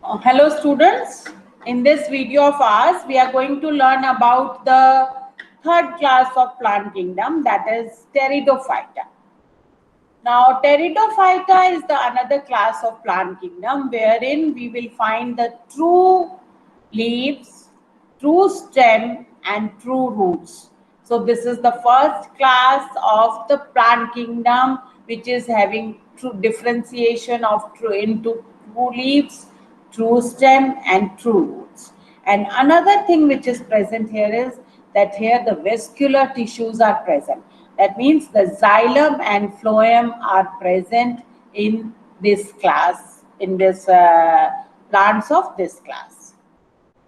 Hello students, in this video of ours we are going to learn about the third class of plant kingdom, that is Pteridophyta. Now Pteridophyta is the another class of plant kingdom wherein we will find the true leaves, true stem and true roots. So this is the first class of the plant kingdom which is having true differentiation of into true leaves, true stem and true roots. And another thing which is present here is that here the vascular tissues are present. That means the xylem and phloem are present in this class, in this plants of this class.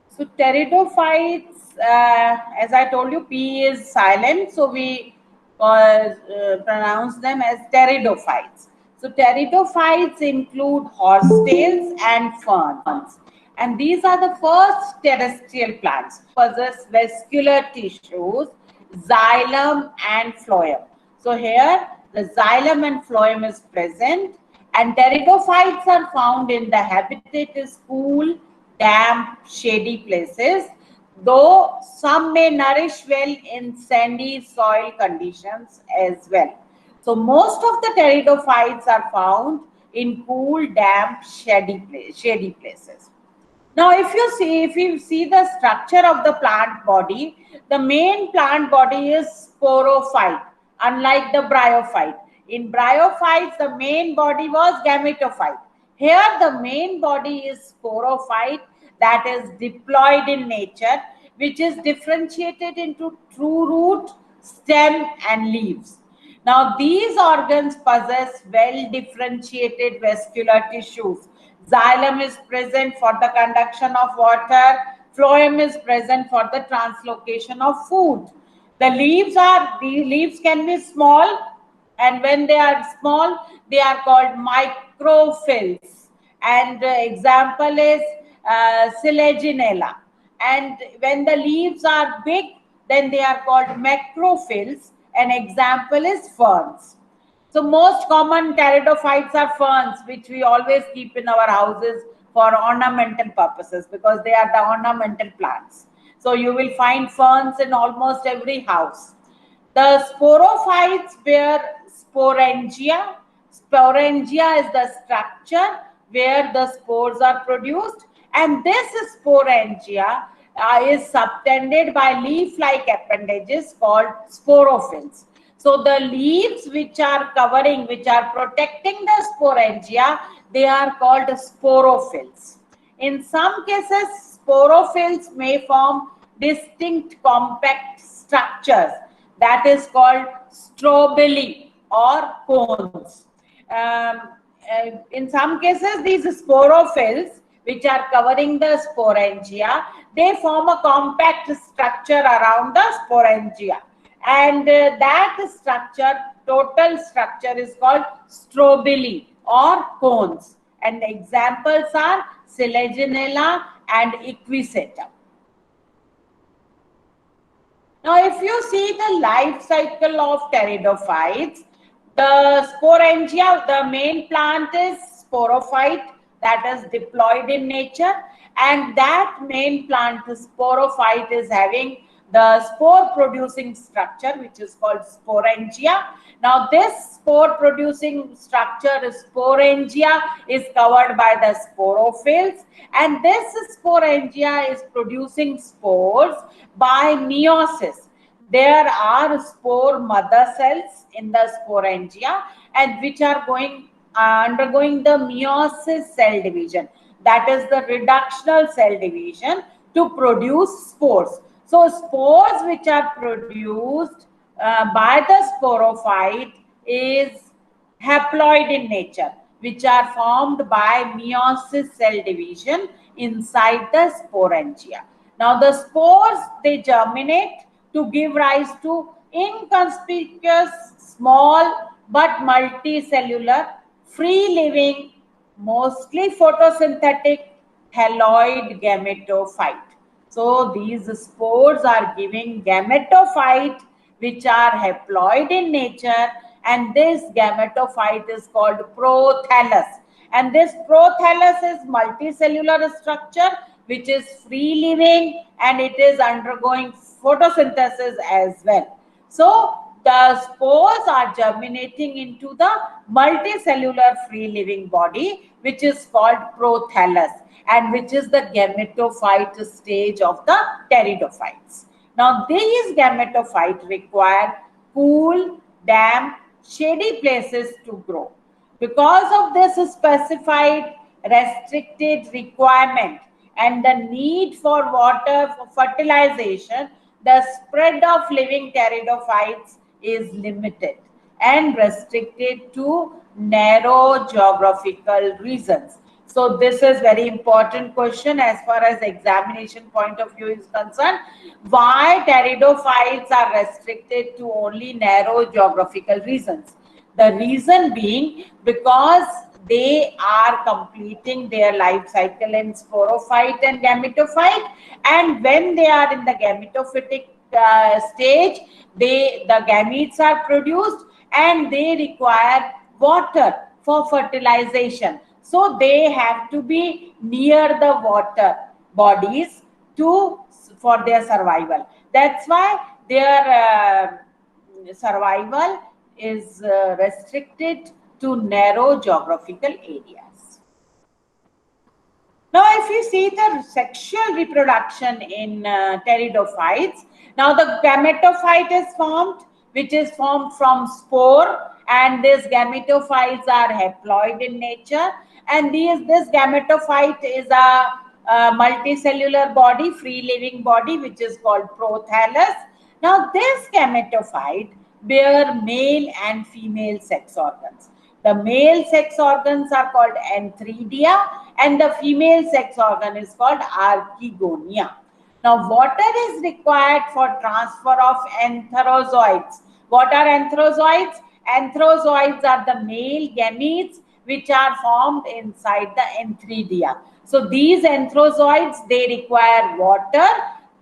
So pteridophytes, as I told you, P is silent, so we pronounce them as pteridophytes. So pteridophytes include horsetails and ferns. And these are the first terrestrial plants. Possess vascular tissues, xylem and phloem. So here the xylem and phloem is present, and pteridophytes are found in the habitat is cool, damp, shady places, though some may nourish well in sandy soil conditions as well. So most of the pteridophytes are found in cool, damp, shady places. Now, if you see the structure of the plant body, the main plant body is sporophyte, unlike the bryophyte. In bryophytes, the main body was gametophyte. Here, the main body is sporophyte, that is diploid in nature, which is differentiated into true root, stem, and leaves. Now, these organs possess well differentiated vascular tissues. Xylem is present for the conduction of water. Phloem is present for the translocation of food. The leaves can be small, and when they are small, they are called microphylls. And example is Selaginella. And when the leaves are big, then they are called macrophylls. An example is ferns. So most common pteridophytes are ferns, which we always keep in our houses for ornamental purposes because they are the ornamental plants. So you will find ferns in almost every house. The sporophytes bear sporangia. Sporangia is the structure where the spores are produced, and this sporangia is subtended by leaf-like appendages called sporophylls. So the leaves which are covering, which are protecting the sporangia, they are called sporophylls. In some cases, sporophylls may form distinct compact structures that is called strobili or cones. In some cases, these sporophylls, which are covering the sporangia, they form a compact structure around the sporangia. And that structure, total structure is called strobili or cones. And examples are Selaginella and Equisetum. Now, if you see the life cycle of pteridophytes, the sporangia, the main plant is sporophyte, that is diploid in nature, and that main plant, the sporophyte, is having the spore producing structure which is called sporangia. Now this spore producing structure, sporangia, is covered by the sporophylls, and this sporangia is producing spores by meiosis. There are spore mother cells in the sporangia, and which are undergoing the meiosis cell division, that is the reductional cell division, to produce spores. So spores which are produced by the sporophyte is haploid in nature, which are formed by meiosis cell division inside the sporangia. Now the spores, they germinate to give rise to inconspicuous, small but multicellular, free-living, mostly photosynthetic haloid gametophyte. So these spores are giving gametophyte which are haploid in nature, and this gametophyte is called prothallus. And this prothallus is multicellular structure which is free living and it is undergoing photosynthesis as well. So the spores are germinating into the multicellular free living body which is called prothallus and which is the gametophyte stage of the pteridophytes. Now these gametophytes require cool, damp, shady places to grow. Because of this specified restricted requirement and the need for water for fertilization, the spread of living pteridophytes is limited and restricted to narrow geographical regions. So this is very important question as far as examination point of view is concerned. Why pteridophytes are restricted to only narrow geographical regions? The reason being because they are completing their life cycle in sporophyte and gametophyte, and when they are in the gametophytic stage, the gametes are produced and they require water for fertilization. So they have to be near the water bodies to for their survival. That's why their survival is restricted to narrow geographical areas. Now, if you see the sexual reproduction in pteridophytes, now the gametophyte is formed, which is formed from spore, and these gametophytes are haploid in nature. And this gametophyte is a multicellular body, free living body, which is called prothallus. Now, this gametophyte bear male and female sex organs. The male sex organs are called antheridia and the female sex organ is called archegonia. Now, water is required for transfer of antherozoids. What are antherozoids? Antherozoids are the male gametes which are formed inside the antheridia. So these antherozoids, they require water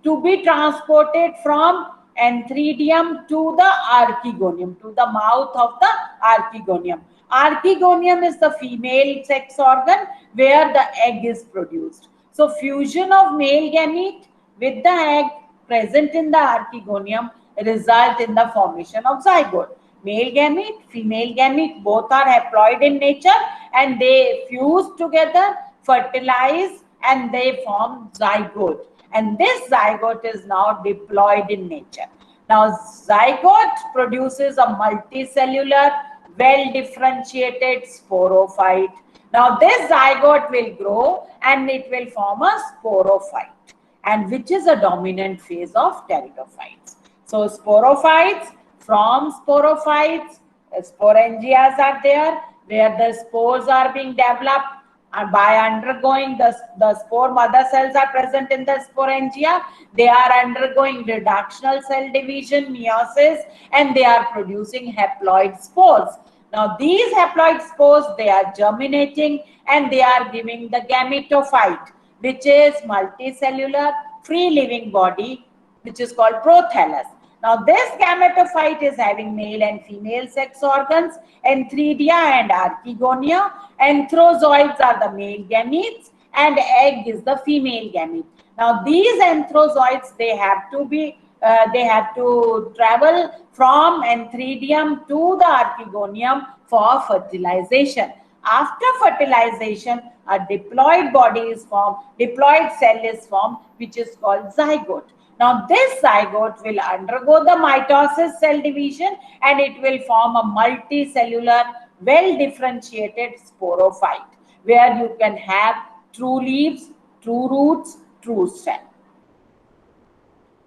to be transported from antheridium to the archegonium, to the mouth of the archegonium. Archegonium is the female sex organ where the egg is produced. So fusion of male gamete with the egg present in the archegonium result in the formation of zygote. Male gamete, female gamete, both are haploid in nature and they fuse together, fertilize and they form zygote. And this zygote is now diploid in nature. Now, zygote produces a multicellular, well-differentiated sporophyte. Now, this zygote will grow and it will form a sporophyte, and which is a dominant phase of pteridophytes. So, sporophytes, from sporophytes, sporangias are there, where the spores are being developed and by undergoing the spore mother cells are present in the sporangia. They are undergoing reductional cell division, meiosis, and they are producing haploid spores. Now these haploid spores, they are germinating and they are giving the gametophyte, which is multicellular free living body, which is called prothallus. Now this gametophyte is having male and female sex organs, antheridia and archegonia. Antherozoids are the male gametes and egg is the female gamete. Now these antherozoids, they have to travel from antheridium to the archegonium for fertilization. After fertilization, a diploid body is formed, diploid cell is formed, which is called zygote. Now, this zygote will undergo the mitosis cell division and it will form a multicellular, well-differentiated sporophyte, where you can have true leaves, true roots, true stem.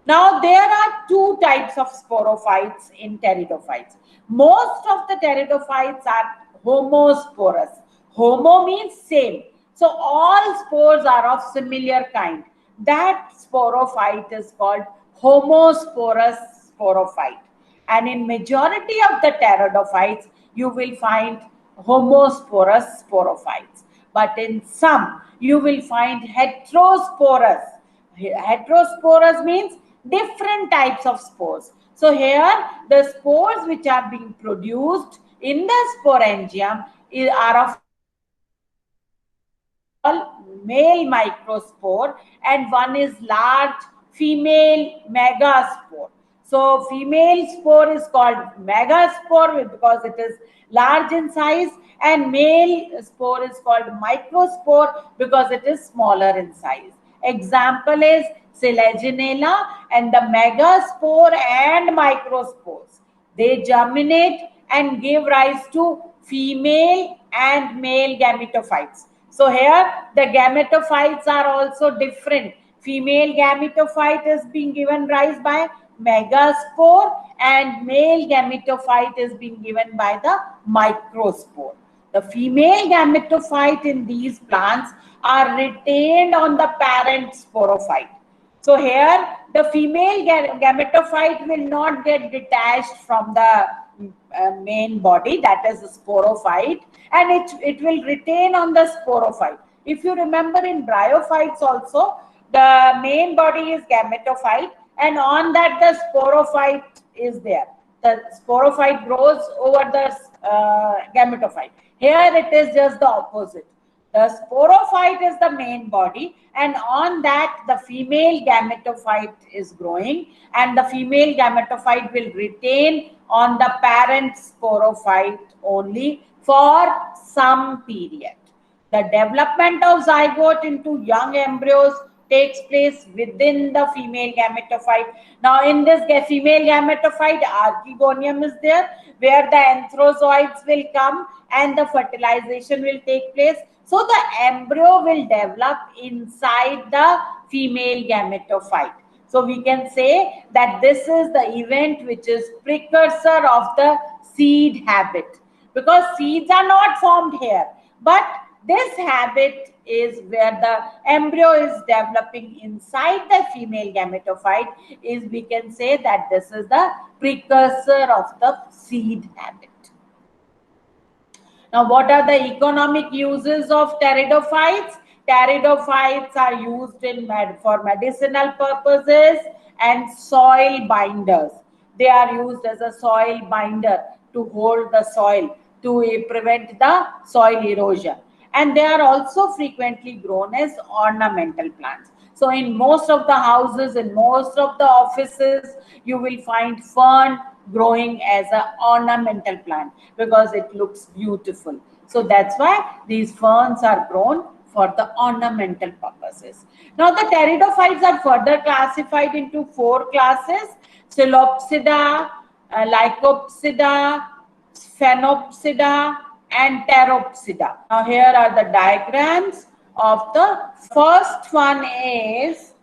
Now, there are two types of sporophytes in pteridophytes. Most of the pteridophytes are homosporous. Homo means same. So, all spores are of similar kind. That sporophyte is called homosporous sporophyte. And in majority of the pteridophytes, you will find homosporous sporophytes. But in some, you will find heterosporous. Heterosporous means different types of spores. So here, the spores which are being produced in the sporangium are of male microspore and one is large female megaspore. So female spore is called megaspore because it is large in size, and male spore is called microspore because it is smaller in size. Example is Selaginella and the megaspore and microspores. They germinate and give rise to female and male gametophytes. So here the gametophytes are also different. Female gametophyte is being given rise by megaspore and male gametophyte is being given by the microspore. The female gametophyte in these plants are retained on the parent sporophyte. So here the female gametophyte will not get detached from the main body, that is the sporophyte, and it will retain on the sporophyte. If you remember in bryophytes also, the main body is gametophyte and on that the sporophyte is there. The sporophyte grows over the gametophyte. Here it is just the opposite. The sporophyte is the main body and on that the female gametophyte is growing, and the female gametophyte will retain on the parent sporophyte only for some period. The development of zygote into young embryos takes place within the female gametophyte. Now in this female gametophyte, archegonium is there where the anthrozoids will come and the fertilization will take place. So the embryo will develop inside the female gametophyte. So we can say that this is the event which is precursor of the seed habit, because seeds are not formed here, but this habit is where the embryo is developing inside the female gametophyte. Is we can say that this is the precursor of the seed habit. Now, what are the economic uses of pteridophytes? Pteridophytes are used for medicinal purposes and soil binders. They are used as a soil binder to hold the soil, to prevent the soil erosion. And they are also frequently grown as ornamental plants. So in most of the houses, in most of the offices, you will find fern growing as an ornamental plant because it looks beautiful. So that's why these ferns are grown for the ornamental purposes. Now the pteridophytes are further classified into 4 classes: Psilopsida, Lycopsida, Phenopsida, and Pteropsida. Now here are the diagrams of the first one is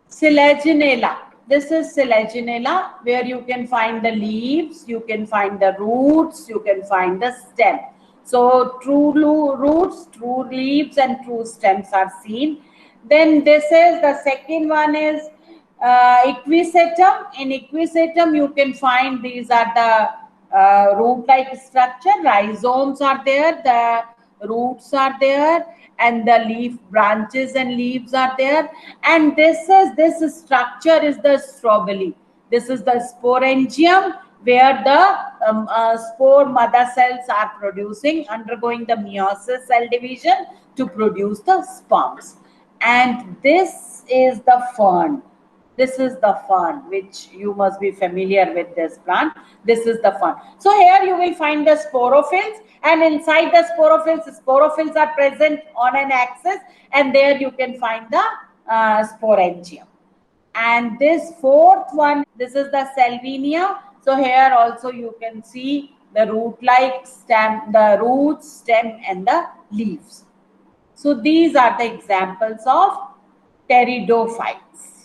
Selaginella. This is Selaginella, where you can find the leaves, you can find the roots, you can find the stem. So true roots, true leaves, and true stems are seen. Then this is the second one is Equisetum. In Equisetum, you can find these are the root-like structure. Rhizomes are there, the roots are there, and the leaf branches and leaves are there. And this structure is the strobili. This is the sporangium, where the spore mother cells are undergoing the meiosis cell division to produce the sperms. And this is the fern. This is the fern, which you must be familiar with this plant. This is the fern. So here you will find the sporophylls, and inside the sporophylls are present on an axis, and there you can find the sporangium. And this fourth one, this is the Salvinia. So here also you can see the root-like stem, the roots, stem, and the leaves. So these are the examples of pteridophytes.